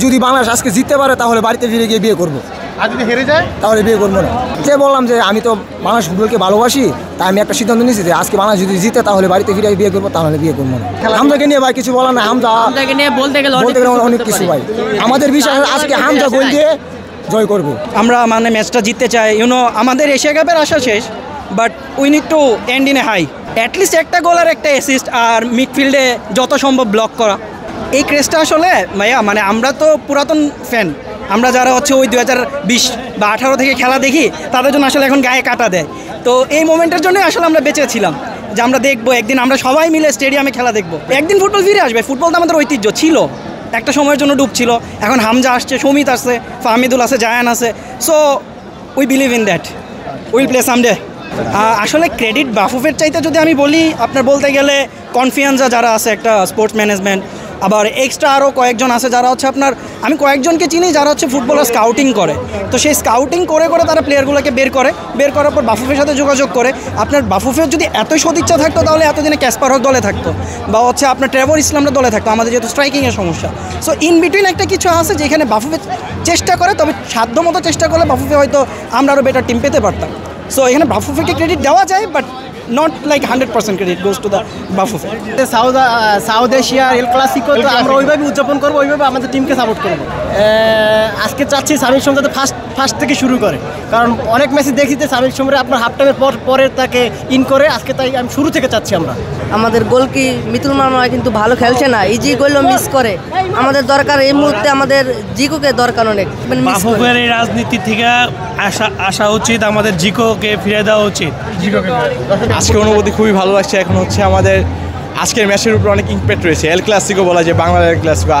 যদি বাংলাদেশ আজকে জিততে পারে তাহলে বাড়িতে ফিরে গিয়ে বিয়ে করবো, আর যদি হেরে যায় তাহলে বিয়ে করবো না। যে বললাম যে আমি তো বাংলাদেশ ফুটবলকে ভালোবাসি, তাই আমি একটা সিদ্ধান্ত নিয়েছি যে আজকে বাংলাদেশ যদি জিতে তাহলে বাড়িতে ফিরে বিয়ে করবো, তাহলে বিয়ে করবো না। হামজাকে নিয়ে ভাই কিছু বলার না, হামজাকে নিয়ে বলতে গেলে অনেক কিছু ভাই। আমাদের বিশ্বাস আজকে হামজা গোল দিয়ে জয় করবো। আমরা মানে ম্যাচটা জিততে চাই, আমাদের এশিয়া কাপের আশা শেষ, but we need to end in a high. At least একটা গোল আর একটা অ্যাসিস্ট, আর মিডফিল্ডে যত সম্ভব ব্লক করা। এই ক্রেজটা আসলে ভাইয়া মানে আমরা তো পুরাতন ফ্যান, আমরা যারা হচ্ছে ওই 2020 বা 18 থেকে খেলা দেখি, তাদের জন্য আসলে এখন গায়ে কাটা দেয়। তো এই মোমেন্টের জন্যই আসলে আমরা বেঁচে ছিলাম যে আমরা দেখবো একদিন আমরা সবাই মিলে স্টেডিয়ামে খেলা দেখবো, একদিন ফুটবল ফিরে আসবে। ফুটবল তো আমাদের ঐতিহ্য ছিল, একটা সময়ের জন্য ডুবছিল, এখন হামজা আসছে, সমিত আসছে, ফাহমিদুল আছে, জায়ান আছে। So we believe in that will play someday. আসলে ক্রেডিট বাফুফের চাইতে যদি আমি বলি, আপনার বলতে গেলে কনফিডেন্সা যারা আছে একটা স্পোর্টস ম্যানেজমেন্ট, আবার এক্সট্রা আরও কয়েকজন আছে যারা হচ্ছে আপনার, আমি কয়েকজনকে চিনি যারা হচ্ছে ফুটবলার স্কাউটিং করে। তো সেই স্কাউটিং করে করে তারা প্লেয়ারগুলোকে বের করার পর বাফুফের সাথে যোগাযোগ করে। আপনার বাফুফের যদি এতই সদিচ্ছা থাকতো তাহলে এতদিনে ক্যাসপার হক দলে থাকতো, বা হচ্ছে আপনার ট্রেভর ইসলামরা দলে থাকতো, আমাদের যেহেতু স্ট্রাইকিংয়ের সমস্যা। সো ইন বিটুইন একটা কিছু আছে যেখানে বাফুফে চেষ্টা করে, তবে সাধ্যমতো চেষ্টা করলে বাফুফে হয়তো আমরা আরও বেটার টিম পেতে পারতাম। সো এখানে বাফুফেকে ক্রেডিট দেওয়া যায়, but not like 100% credit goes to the Bafufe. South এশিয়ার এল ক্লাসিকো তো আমরা ওইভাবে উদযাপন করবো, ওইভাবে আমাদের টিমকে সাপোর্ট করবো। আজকে চাচ্ছি সামির সোম যাতে ফার্স্ট থেকে শুরু করে, কারণ অনেক ম্যাচে দেখি যে সামির সোমের আপনার হাফ টাইমের পরে তাকে ইন করে, আজকে তাই আমি শুরু থেকে চাচ্ছি। আমরা আমাদের গোলকি মিতুল মামা কিন্তু ভালো খেলছে না, ইজি গোলও মিস করে। আমাদের দরকার এই মুহূর্তে, আমাদের জিকোকে দরকার অনেক। বাফুফের এই রাজনীতি থেকে আসা উচিত, আমাদের জিকোকে ফিরে দেওয়া উচিত। আজকে অনুভূতি খুবই ভালো লাগছে। এখন হচ্ছে আমাদের আজকের ম্যাচের উপর অনেক ইম্প্যাক্ট রয়েছে, এল ক্লাসিকো বলা যায়, বাংলার এল ক্লাসিকো।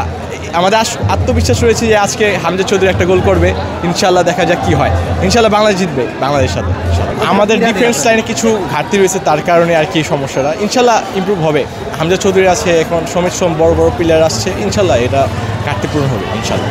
আমাদের আত্মবিশ্বাস রয়েছে যে আজকে হামজা চৌধুরী একটা গোল করবে, ইনশাল্লাহ দেখা যাক কি হয়। ইনশাল্লাহ বাংলাদেশ জিতবে বাংলাদেশের সাথে। আমাদের ডিফেন্স লাইনে কিছু ঘাটতি রয়েছে, তার কারণে আর কি সমস্যাটা। ইনশাল্লাহ ইমপ্রুভ হবে। হামজা চৌধুরী আছে, এখন সমিত সোম, বড় বড় প্লেয়ার আসছে, ইনশাল্লাহ এটা ঘাটতি পূরণ হবে ইনশাল্লাহ।